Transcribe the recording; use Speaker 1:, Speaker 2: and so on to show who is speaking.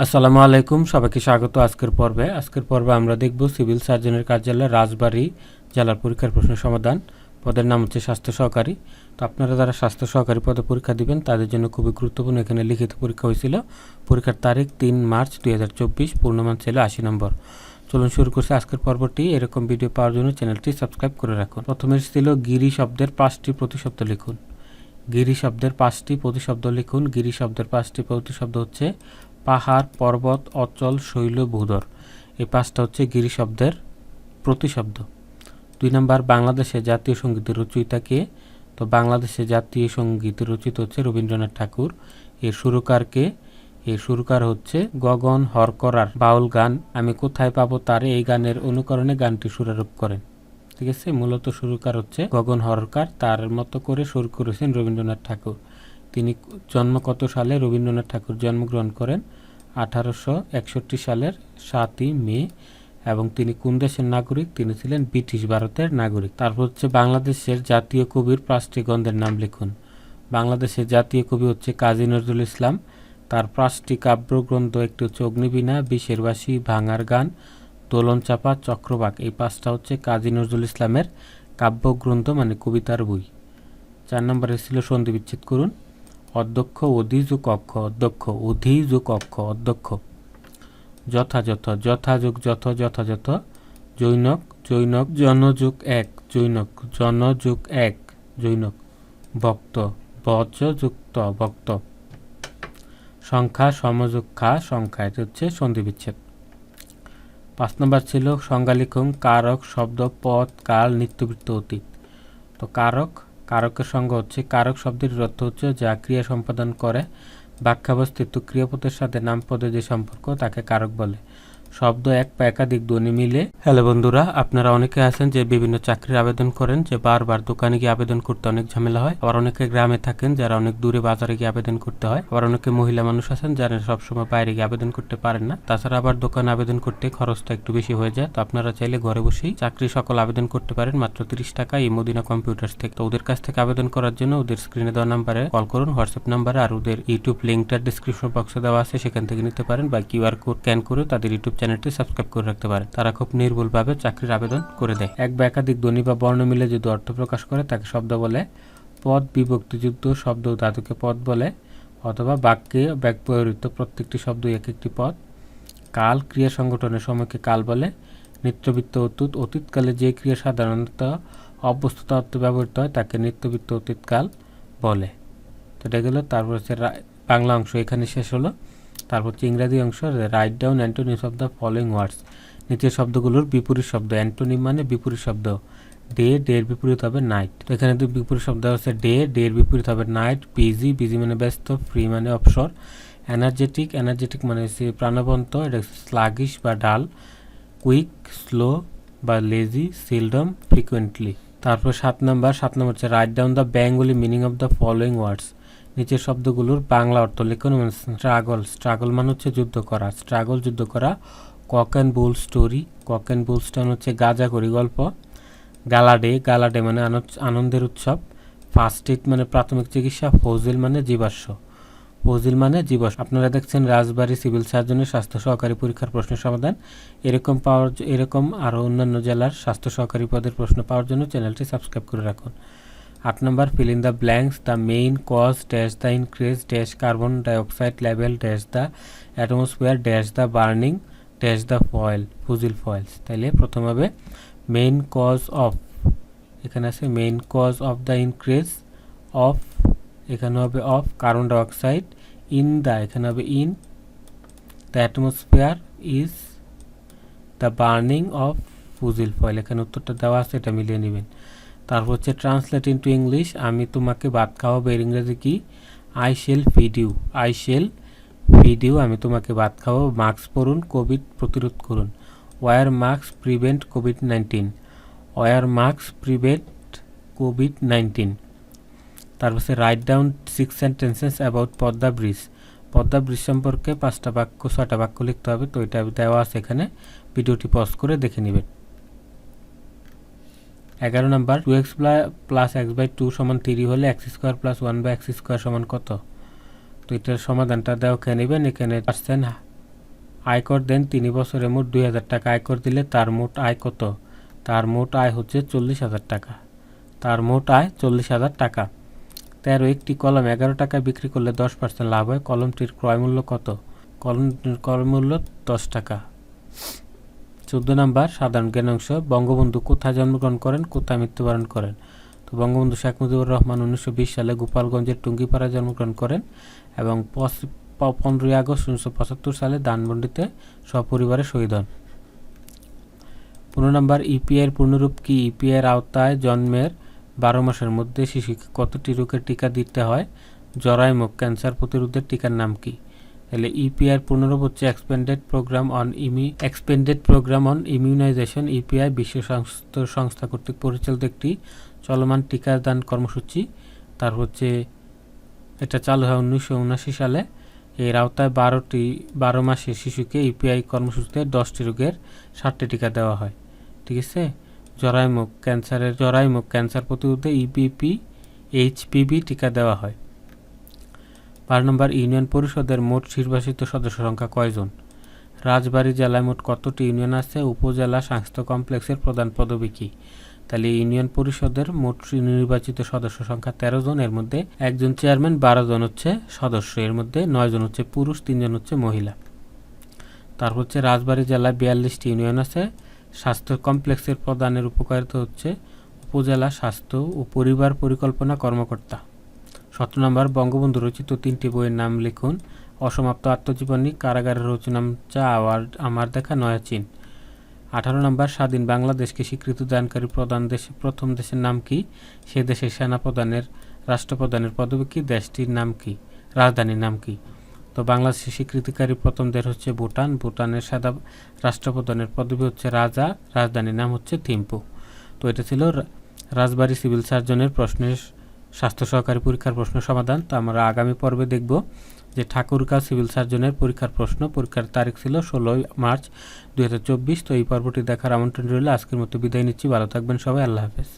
Speaker 1: আসসালামু আলাইকুম, সবাইকে স্বাগত। আজকের পর্বে আমরা দেখব সিভিল সার্জনের কার্যালয় রাজবাড়ী জেলার পরীক্ষার প্রশ্ন সমাধান। পদের নাম হচ্ছে স্বাস্থ্য সহকারী। তো আপনারা যারা স্বাস্থ্য সহকারী পদে পরীক্ষা দিবেন তাদের জন্য খুবই গুরুত্বপূর্ণ। এখানে লিখিত পরীক্ষা হয়েছিল। পরীক্ষার তারিখ 3 মার্চ 2024, পূর্ণমান ছিল 80 নম্বর। চলুন শুরু করছি আজকের পর্বটি। এরকম ভিডিও পাওয়ার জন্য চ্যানেলটি সাবস্ক্রাইব করে রাখুন। প্রথমে ছিল গিরি শব্দের 5টি প্রতিশব্দ লিখুন। গিরি শব্দের 5টি প্রতিশব্দ লিখুন। গিরি শব্দের 5টি প্রতিশব্দ হচ্ছে পাহাড়, পর্বত, অচল, শৈল, ভূধর। এই 5টা হচ্ছে গিরি শব্দের প্রতিশব্দ। 2 নম্বর, বাংলাদেশের জাতীয় সঙ্গীতের রচয়িতা কে? তো বাংলাদেশের জাতীয় সঙ্গীতের রচিত হচ্ছে রবীন্দ্রনাথ ঠাকুর। এর সুরকার কে? এর সুরকার হচ্ছে গগন হরকরার বাউল গান আমি কোথায় পাবো তারে, এই গানের অনুকরণে গানটি সুরারোপ করেন। ঠিক আছে, মূলত সুরকার হচ্ছে গগন হরকার, তার মতো করে সুর করেছেন রবীন্দ্রনাথ ঠাকুর। তিনি জন্ম কত সালে? রবীন্দ্রনাথ ঠাকুর জন্মগ্রহণ করেন 1861 সালের 7ই মে। এবং তিনি কোন দেশের নাগরিক? তিনি ছিলেন ব্রিটিশ ভারতের নাগরিক। তারপর হচ্ছে বাংলাদেশের জাতীয় কবির 5টি গ্রন্থের নাম লিখুন। বাংলাদেশের জাতীয় কবি হচ্ছে কাজী নজরুল ইসলাম। তার 5টি কাব্যগ্রন্থ, একটি হচ্ছে অগ্নিবীণা, বিষের বাসি, ভাঙার গান, দোলন চাপা, চক্রবাক। এই 5টা হচ্ছে কাজী নজরুল ইসলামের কাব্যগ্রন্থ, মানে কবিতার বই। 4 নম্বরে ছিল সন্ধি বিচ্ছেদ করুন। অধ্যক্ষ, অধিযোগ অক্ষ, অধ্যক্ষ, অধিযোগ অক্ষ, অধ্যক্ষ। যথাযথ, যথাযোগ যথ, যথাযথ। জৈনক, জৈনক, জনযোগ এক, জৈনক, জনযোগ এক, জৈনক। ভক্ত, বজ যুক্ত, ভক্ত। সংখ্যা, সমযোগ খা, সংখ্যা। এটা হচ্ছে সন্ধি বিচ্ছেদ। 5 নম্বর ছিল সংজ্ঞা লিখুন। কারক শব্দ পদ, কাল, নিত্যবৃত্ত, অতীত। তো কারক, কারকের সংজ্ঞা হচ্ছে কারক শব্দের অর্থ হচ্ছে যা ক্রিয়া সম্পাদন করে। বাক্যাবস্থিত ক্রিয়াপদের সাথে নামপদের যে সম্পর্ক তাকে কারক বলে। শব্দ এক বা একাধিক ধ্বনি মিলে। হ্যালো বন্ধুরা, আপনারা অনেকে আছেন যে বিভিন্ন চাকরির আবেদন করেন, যে বারবার দোকানে গিয়ে আবেদন করতে অনেক ঝামেলা হয়। আবার অনেকে গ্রামে থাকেন যারা অনেক দূরে বাজারে গিয়ে আবেদন করতে হয়। আবার অনেকে মহিলা মানুষ আছেন যারা সবসময় বাইরে গিয়ে আবেদন করতে পারেন না। তাছাড়া আবার দোকানে আবেদন করতে খরচটা একটু বেশি হয়ে যায়। তো আপনারা চাইলে ঘরে বসেই চাকরি সকল আবেদন করতে পারেন মাত্র 30 টাকা এই মদিনা কম্পিউটার্স থেকে। তো ওদের কাছ থেকে আবেদন করার জন্য ওদের স্ক্রিনে দেওয়া নাম্বারে কল করুন, হোয়াটসঅ্যাপ নাম্বারে। আর ওদের ইউটিউব লিঙ্কটা ডিসক্রিপশন বক্সে দেওয়া আছে, সেখান থেকে নিতে পারেন, বা কিউআর কোড স্ক্যান করে তাদের ইউটিউব চ্যানেলটি সাবস্ক্রাইব করে রাখতে পারেন। তারা খুব নির্ভুলভাবে চাকরির আবেদন করে দেয়। এক বা একাধিক ধ্বনি বা বর্ণ মিলে যদি অর্থ প্রকাশ করে তাকে শব্দ বলে। পদ বিভক্তিযুক্ত শব্দ ধাতুকে পদ বলে, অথবা বাক্যে ব্যবহৃত প্রত্যেকটি শব্দ এক একটি পদ। কাল, ক্রিয়া সংগঠনের সময়কে কাল বলে। নিত্যবৃত্ত অতীত, অতীতকালে যে ক্রিয়া সাধারণত অবস্তুত অর্থে ব্যবহৃত হয় তাকে নিত্যবৃত্ত অতীতকাল বলে। তো এটা গেল। তারপর হচ্ছে বাংলা অংশ এখানে শেষ হলো। তারপর হচ্ছে ইংরাজি অংশ। Write down antonyms of the following ওয়ার্ডস। নিচের শব্দগুলোর বিপরীত শব্দ। অ্যান্টোনিম মানে বিপরীত শব্দ। ডে, ডের বিপরীত হবে নাইট। তো এখানে দুই বিপরীত শব্দ হচ্ছে ডে, ডের বিপরীত হবে নাইট। বিজি, বিজি মানে ব্যস্ত। ফ্রি মানে অবসর। এনার্জেটিক, এনার্জেটিক মানে হচ্ছে প্রাণবন্ত, এটা স্লাগিশ বা ডাল। কুইক, স্লো বা লেজি। Seldom, frequently. তারপর 7 নম্বর হচ্ছে write down the Bengali meaning of the following ওয়ার্ডস। নিচের শব্দগুলোর বাংলা অর্থ লিখুন। স্ট্রাগল, স্ট্রাগল মানে হচ্ছে যুদ্ধ করা। স্ট্রাগল, যুদ্ধ করা। Cock and bull story, cock and bull story হচ্ছে গাঁজাখড়ি গল্প। গালাডে, গালাডে মানে আনন্দের উৎসব। ফার্স্ট এইড মানে প্রাথমিক চিকিৎসা। ফজিল মানে জীবাশ্ম, ফজিল মানে জীবাশ্ম। আপনারা দেখছেন রাজবাড়ী সিভিল সার্জনের স্বাস্থ্য সহকারী পরীক্ষার প্রশ্ন সমাধান। এরকম আরও অন্যান্য জেলার স্বাস্থ্য সহকারী পদের প্রশ্ন পাওয়ার জন্য চ্যানেলটি সাবস্ক্রাইব করে রাখুন। 8 নম্বর fill in the blanks. The main cause dash the increase dash carbon dioxide level dash the atmosphere dash the burning dash the fossil fuels. তাইলে প্রথম হবে মেইন কজ অফ, এখানে আছে main cause of the increase of, এখানে হবে of carbon dioxide. In the, এখানে হবে in the atmosphere is the burning of fossil fuel. এখানে উত্তরটা দেওয়া আছে, এটা মিলিয়ে নেবেন। তারপর হচ্ছে ট্রান্সলেট ইনটু ইংলিশ। আমি তোমাকে ভাত খাওয়াবো, এর ইংরেজি কি? I shall feed you, I shall feed you, আমি তোমাকে ভাত খাওয়াবো। মাস্ক পরুন, কোভিড প্রতিরোধ করুন। War mask prevent COVID-19, war mask prevent COVID-19. তারপর হচ্ছে write down 6 sentences about Padma bridge. Padma bridge সম্পর্কে 5টা বাক্য 6টা বাক্য লিখতে হবে। তো এটা দেওয়া আছে এখানে, ভিডিওটি পজ করে দেখে নেবেন। 11 নম্বর 2x প্লাস x/2 সমান 3 হলে x² প্লাস 1/x² সমান কত? তো এটার সমাধানটা দেওয়া খেয়ে নেবেন। এখানে পার্সেন্ট আয়কর দেন, তিনি বছরে মোট ২,০০০ টাকা আয়কর দিলে তার মোট আয় কত? তার মোট আয় হচ্ছে ৪০,০০০ টাকা। তার মোট আয় ৪০,০০০ টাকা। ১৩ একটি কলম ১১ টাকায় বিক্রি করলে 10% লাভ হয়। কলমটির ক্রয়মূল্য কত? কলমটির ক্রয়মূল্য ১০ টাকা। ১৪ নাম্বার সাধারণ জ্ঞান অংশ। বঙ্গবন্ধু কোথায় জন্মগ্রহণ করেন, কোথায় মৃত্যুবরণ করেন? তো বঙ্গবন্ধু শেখ মুজিবুর রহমান ১৯২০ সালে গোপালগঞ্জের টুঙ্গিপাড়ায় জন্মগ্রহণ করেন এবং ১৫ই আগস্ট ১৯৭৫ সালে ধানমন্ডিতে সপরিবারে শহীদ হন। ১৫ নাম্বার ইপিআইয়ের পূর্ণরূপ কি? ইপিআইয়ের আওতায় জন্মের ১২ মাসের মধ্যে শিশুকে কতটি রোগের টিকা দিতে হয়? জরায়ুমুখ ক্যান্সার প্রতিরোধের টিকার নাম কি? তাহলে ইপিআইয়ের পূর্ণরূপ হচ্ছে expanded programme on immunisation. EPI বিশ্ব স্বাস্থ্য সংস্থা কর্তৃক পরিচালিত একটি চলমান টিকাদান কর্মসূচি। তার হচ্ছে এটা চালু হয় ১৯৭৯ সালে। এর আওতায় ১২ মাসের শিশুকে ইপিআই কর্মসূচিতে ১০টি রোগের ৬০টি টিকা দেওয়া হয়। ঠিক আছে। জরায়ুমুখ ক্যান্সার প্রতিরোধে এইচপিভি টিকা দেওয়া হয়। ১২ নম্বর ইউনিয়ন পরিষদের মোট নির্বাচিত সদস্য সংখ্যা কয়জন? রাজবাড়ী জেলায় মোট কতটি ইউনিয়ন আছে? উপজেলা স্বাস্থ্য কমপ্লেক্সের প্রধান পদবী কী? তাহলে ইউনিয়ন পরিষদের মোট নির্বাচিত সদস্য সংখ্যা ১৩ জন। এর মধ্যে একজন চেয়ারম্যান, ১২ জন হচ্ছে সদস্য। এর মধ্যে ৯ জন হচ্ছে পুরুষ, ৩ জন হচ্ছে মহিলা। তারপর হচ্ছে রাজবাড়ী জেলায় ৪২টি ইউনিয়ন আছে। স্বাস্থ্য কমপ্লেক্সের প্রধানের উপকারিতা হচ্ছে উপজেলা স্বাস্থ্য ও পরিবার পরিকল্পনা কর্মকর্তা। ১৭ নম্বর বঙ্গবন্ধু রচিত ৩টি বইয়ের নাম লিখুন। অসমাপ্ত আত্মজীবনী, কারাগারের রচনামচা, আমার দেখা, নয়াচীন। ১৮ নম্বর স্বাধীন বাংলাদেশকে স্বীকৃতি দানকারী প্রথম দেশের নাম কি? সে দেশের সেনাপ্রধানের রাষ্ট্রপ্রধানের পদবী কি? দেশটির নাম কি? রাজধানীর নাম কি? তো বাংলাদেশের স্বীকৃতিকারী প্রথম দেশ হচ্ছে ভুটান। ভুটানের রাষ্ট্রপ্রধানের পদবী হচ্ছে রাজা, রাজধানীর নাম হচ্ছে থিম্পু। তো এটা ছিল রাজবাড়ী সিভিল সার্জনের প্রশ্নের স্বাস্থ্য সহকারী পরীক্ষার প্রশ্ন সমাধান। তো আমরা আগামী পর্বে দেখব যে ঠাকুরগাঁও সিভিল সার্জনের পরীক্ষার প্রশ্ন। পরীক্ষার তারিখ ছিল ১৬ মার্চ ২০২৪। তো এই পর্বটি দেখার আমন্ত্রণ রইল। আজকের মতো বিদায় নিচ্ছি। ভালো থাকবেন সবাই। আল্লাহ হাফেজ।